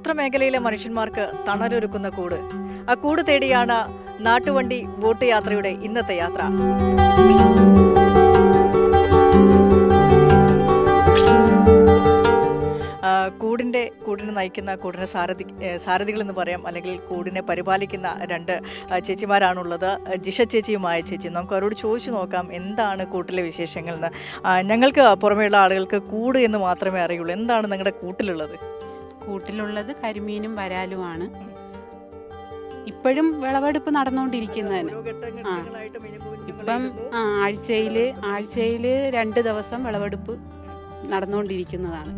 ഗോത്രമേഖലയിലെ മനുഷ്യന്മാർക്ക് തണലൊരുക്കുന്ന കൂട്. ആ കൂട് തേടിയാണ് നാട്ടുവണ്ടി ബോട്ട് യാത്രയുടെ ഇന്നത്തെ യാത്ര. കൂടിനെ നയിക്കുന്ന കൂടിനെ സാരഥികൾ എന്ന് പറയാം, അല്ലെങ്കിൽ കൂടിനെ പരിപാലിക്കുന്ന രണ്ട് ചേച്ചിമാരാണുള്ളത്, ജിഷ ചേച്ചിയുമായ ചേച്ചി. നമുക്ക് അവരോട് ചോദിച്ചു നോക്കാം എന്താണ് കൂട്ടിലെ വിശേഷങ്ങൾ എന്ന്. ഞങ്ങൾക്ക് പുറമേയുള്ള ആളുകൾക്ക് കൂട് എന്ന് മാത്രമേ അറിയുള്ളൂ. എന്താണ് നിങ്ങളുടെ കൂട്ടിലുള്ളത്? കൂട്ടിലുള്ളത് കരിമീനും വരാലുമാണ്. ഇപ്പോഴും വിളവെടുപ്പ് നടന്നുകൊണ്ടിരിക്കുന്നതിന് ഇപ്പം ആഴ്ചയിൽ 2 ദിവസം വിളവെടുപ്പ് നടന്നുകൊണ്ടിരിക്കുന്നതാണ്.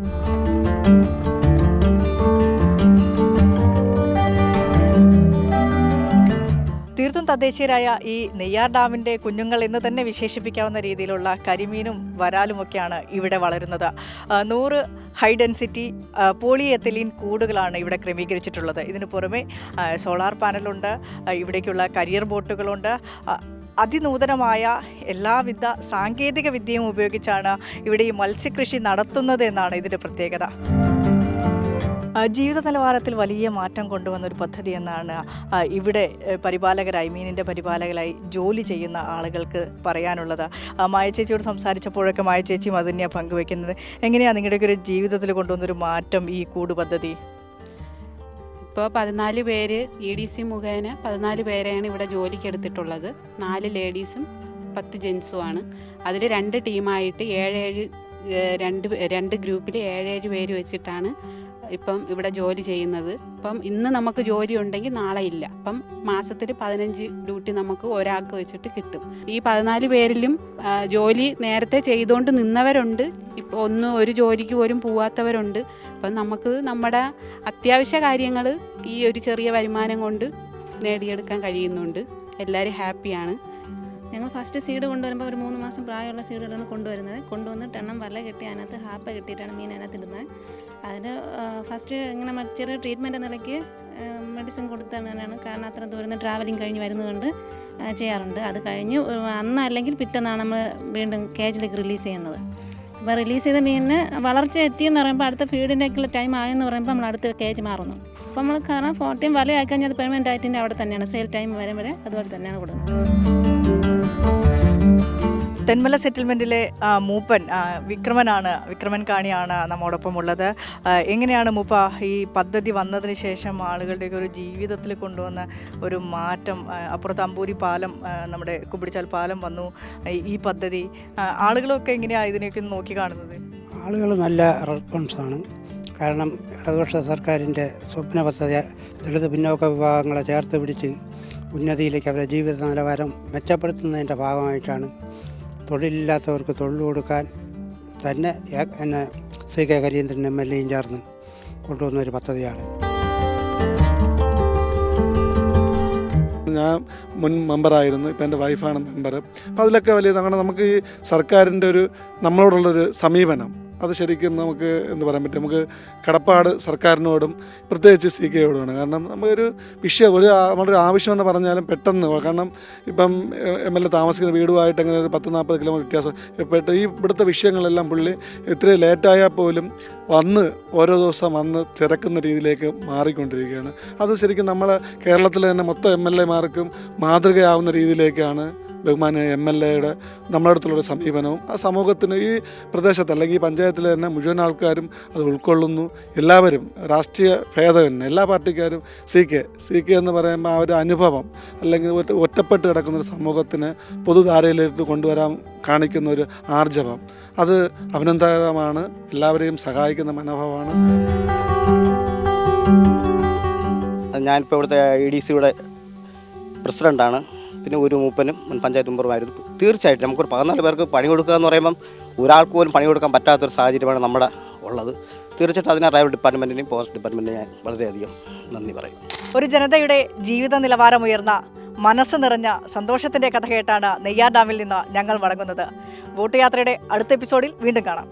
തീർത്തും തദ്ദേശീയരായ ഈ നെയ്യാർ ഡാമിൻ്റെ കുഞ്ഞുങ്ങൾ എന്ന് തന്നെ വിശേഷിപ്പിക്കാവുന്ന രീതിയിലുള്ള കരിമീനും വരാലുമൊക്കെയാണ് ഇവിടെ വളരുന്നത്. 100 ഹൈ ഡെൻസിറ്റി പോളിയെത്തലീൻ കൂടുകളാണ് ഇവിടെ ക്രമീകരിച്ചിട്ടുള്ളത്. ഇതിനു പുറമെ സോളാർ പാനലുണ്ട്, ഇവിടേക്കുള്ള കരിയർ ബോട്ടുകളുണ്ട്. അതിനൂതനമായ എല്ലാവിധ സാങ്കേതിക വിദ്യയും ഉപയോഗിച്ചാണ് ഇവിടെ ഈ മത്സ്യകൃഷി നടത്തുന്നത് എന്നാണ് ഇതിൻ്റെ പ്രത്യേകത. ജീവിത നിലവാരത്തിൽ വലിയ മാറ്റം കൊണ്ടുവന്നൊരു പദ്ധതി എന്നാണ് ഇവിടെ പരിപാലകരായി, മീനിൻ്റെ പരിപാലകരായി ജോലി ചെയ്യുന്ന ആളുകൾക്ക് പറയാനുള്ളത്. മായ ചേച്ചിയോട് സംസാരിച്ചപ്പോഴൊക്കെ മായ ചേച്ചിയും അത് തന്നെയാണ് പങ്കുവയ്ക്കുന്നത്. എങ്ങനെയാണ് നിങ്ങളുടെയൊക്കെ ഒരു ജീവിതത്തിൽ കൊണ്ടുവന്നൊരു മാറ്റം ഈ കൂട് പദ്ധതി? ഇപ്പോൾ 14 പേര് EDC മുഖേന 14 പേരെയാണ് ഇവിടെ ജോലിക്ക് എടുത്തിട്ടുള്ളത്. 4 ലേഡീസും 10 ജെൻസുമാണ്. അതിൽ 2 ടീമായിട്ട് 2 ഗ്രൂപ്പിൽ 7 പേര് വെച്ചിട്ടാണ് ഇപ്പം ഇവിടെ ജോലി ചെയ്യുന്നത്. ഇപ്പം ഇന്ന് നമുക്ക് ജോലി ഉണ്ടെങ്കിൽ നാളെ ഇല്ല. അപ്പം മാസത്തിൽ 15 ഡ്യൂട്ടി നമുക്ക് ഒരാൾക്ക് വെച്ചിട്ട് കിട്ടും. ഈ 14 പേരിലും ജോലി നേരത്തെ ചെയ്തുകൊണ്ട് നിന്നവരുണ്ട്, ഇപ്പോൾ ഒരു ജോലിക്ക് പോലും പോവാത്തവരുണ്ട്. അപ്പം നമുക്ക് നമ്മുടെ അത്യാവശ്യ കാര്യങ്ങൾ ഈ ഒരു ചെറിയ വരുമാനം കൊണ്ട് നേടിയെടുക്കാൻ കഴിയുന്നുണ്ട്. എല്ലാവരും ഹാപ്പിയാണ്. ഞങ്ങൾ ഫസ്റ്റ് സീഡ് കൊണ്ടുവരുമ്പോൾ ഒരു 3 മാസം പ്രായമുള്ള സീഡുകളാണ് കൊണ്ടുവന്നിട്ട് എണ്ണം വല കെട്ടി അതിനകത്ത് ഹാപ്പ കെട്ടിയിട്ടാണ് മീൻ അതിനകത്ത് ഇടുന്നത്. അതിന് ഫസ്റ്റ് ഇങ്ങനെ ചെറിയ ട്രീറ്റ്മെൻറ്റ് നിലയ്ക്ക് മെഡിസിൻ കൊടുത്തതാണ്. കാരണം അത്ര ദൂരം ട്രാവലിംഗ് കഴിഞ്ഞ് വരുന്നതുകൊണ്ട് ചെയ്യാറുണ്ട്. അത് കഴിഞ്ഞ് അന്ന് അല്ലെങ്കിൽ പിറ്റന്നാണ് നമ്മൾ വീണ്ടും കേജിലേക്ക് റിലീസ് ചെയ്യുന്നത്. അപ്പോൾ റിലീസ് ചെയ്ത മീനിന് വളർച്ച എത്തിയെന്ന് പറയുമ്പോൾ അടുത്ത ഫീഡിൻ്റെയൊക്കെയുള്ള ടൈം ആയെന്ന് പറയുമ്പോൾ നമ്മൾ അടുത്ത കേജ് മാറുന്നു. അപ്പോൾ നമ്മൾ കാരണം 14 വല ആയി കഴിഞ്ഞാൽ അത് പെർമനൻ്റ് ആയിട്ടിൻ്റെ അവിടെ തന്നെയാണ് സെയിൽ ടൈം വരുമ്പോൾ അതുപോലെ തന്നെയാണ് കൊടുക്കുന്നത്. തെന്മല സെറ്റിൽമെൻറ്റിലെ മൂപ്പൻ വിക്രമൻ കാണിയാണ് നമ്മോടൊപ്പം ഉള്ളത്. എങ്ങനെയാണ് മൂപ്പ ഈ പദ്ധതി വന്നതിന് ശേഷം ആളുകളുടെയൊക്കെ ഒരു ജീവിതത്തിൽ കൊണ്ടുവന്ന ഒരു മാറ്റം? അപ്പുറത്ത് അമ്പൂരി പാലം, നമ്മുടെ കുമ്പിടിച്ചാൽ പാലം വന്നു. ഈ പദ്ധതി ആളുകളൊക്കെ എങ്ങനെയാണ് ഇതിനെയൊക്കെ നോക്കി കാണുന്നത്? ആളുകൾ നല്ല റെസ്പോൺസാണ്. കാരണം ഇടതുപക്ഷ സർക്കാരിൻ്റെ സ്വപ്ന പദ്ധതി ദളിത് പിന്നോക്ക വിഭാഗങ്ങളെ ചേർത്ത് പിടിച്ച് ഉന്നതിയിലേക്ക് അവരുടെ ജീവിത നിലവാരം മെച്ചപ്പെടുത്തുന്നതിൻ്റെ ഭാഗമായിട്ടാണ് തൊഴിലില്ലാത്തവർക്ക് തൊഴിൽ കൊടുക്കാൻ തന്നെ CK കരിയേന്ദ്രൻ MLA ചേർന്ന് കൊണ്ടുവന്നൊരു പദ്ധതിയാണ്. ഞാൻ മുൻ മെമ്പറായിരുന്നു, ഇപ്പം എൻ്റെ വൈഫാണ് മെമ്പർ. അപ്പോൾ അതിലൊക്കെ വലിയ നമുക്ക് ഈ സർക്കാരിൻ്റെ നമ്മളോടുള്ളൊരു സമീപനം അത് ശരിക്കും നമുക്ക് എന്ത് പറയാൻ പറ്റും, നമുക്ക് കടപ്പാട് സർക്കാരിനോടും പ്രത്യേകിച്ച് CK യോടുമാണ്. കാരണം നമുക്കൊരു വിഷയം നമ്മുടെ ഒരു ആവശ്യമെന്ന് പറഞ്ഞാലും പെട്ടെന്ന്, കാരണം ഇപ്പം MLA താമസിക്കുന്ന വീടുമായിട്ട് അങ്ങനെ ഒരു 30-40 കിലോമീറ്റർ വ്യത്യാസം. ഈ ഇവിടുത്തെ വിഷയങ്ങളെല്ലാം പുള്ളി ഇത്രയും ലേറ്റായാൽ പോലും ഓരോ ദിവസം വന്ന് തിരക്കുന്ന രീതിയിലേക്ക് മാറിക്കൊണ്ടിരിക്കുകയാണ്. അത് ശരിക്കും നമ്മളെ കേരളത്തിലെ തന്നെ മൊത്തം MLA മാർക്കും മാതൃകയാവുന്ന രീതിയിലേക്കാണ് ബഹുമാന MLA നമ്മുടെ അടുത്തുള്ള സമീപനവും. ആ സമൂഹത്തിന് ഈ പ്രദേശത്ത് അല്ലെങ്കിൽ ഈ പഞ്ചായത്തിലെ തന്നെ മുഴുവൻ ആൾക്കാരും അത് ഉൾക്കൊള്ളുന്നു. എല്ലാവരും രാഷ്ട്രീയ ഭേദമന്യേ എല്ലാ പാർട്ടിക്കാരും CK എന്ന് പറയുമ്പോൾ ആ ഒരു അനുഭവം, അല്ലെങ്കിൽ ഒറ്റപ്പെട്ട് കിടക്കുന്നൊരു സമൂഹത്തിന് പൊതുധാരയിലേക്ക് കൊണ്ടുവരാൻ കാണിക്കുന്ന ഒരു ആർജവം, അത് അഭിനന്ദനമാണ്. എല്ലാവരെയും സഹായിക്കുന്ന മനോഭാവമാണ്. ഞാനിപ്പോൾ ഇവിടുത്തെ EDCയുടെ പ്രസിഡൻ്റാണ്. പിന്നെ ഒരു മൂപ്പനും മുൻ പഞ്ചായത്ത് മെമ്പറുമായിരുന്നു. തീർച്ചയായിട്ടും നമുക്കൊരു 14 പേർക്ക് പണി കൊടുക്കുക എന്ന് പറയുമ്പം ഒരാൾക്ക് പോലും പണി കൊടുക്കാൻ പറ്റാത്തൊരു സാഹചര്യമാണ് നമ്മുടെ ഉള്ളത്. തീർച്ചയായിട്ടും അതിന് റവന്യൂ ഡിപ്പാർട്ട്മെൻറ്റിനെയും ഫോറസ്റ്റ് ഡിപ്പാർട്ട്മെൻറ്റിനെ ഞാൻ വളരെയധികം നന്ദി പറയും. ഒരു ജനതയുടെ ജീവിത നിലവാരമുയർന്ന, മനസ്സ് നിറഞ്ഞ സന്തോഷത്തിൻ്റെ കഥ കേട്ടാണ് നെയ്യാർ ഡാമിൽ നിന്ന് ഞങ്ങൾ മടങ്ങുന്നത്. ബോട്ട് യാത്രയുടെ അടുത്ത എപ്പിസോഡിൽ വീണ്ടും കാണാം.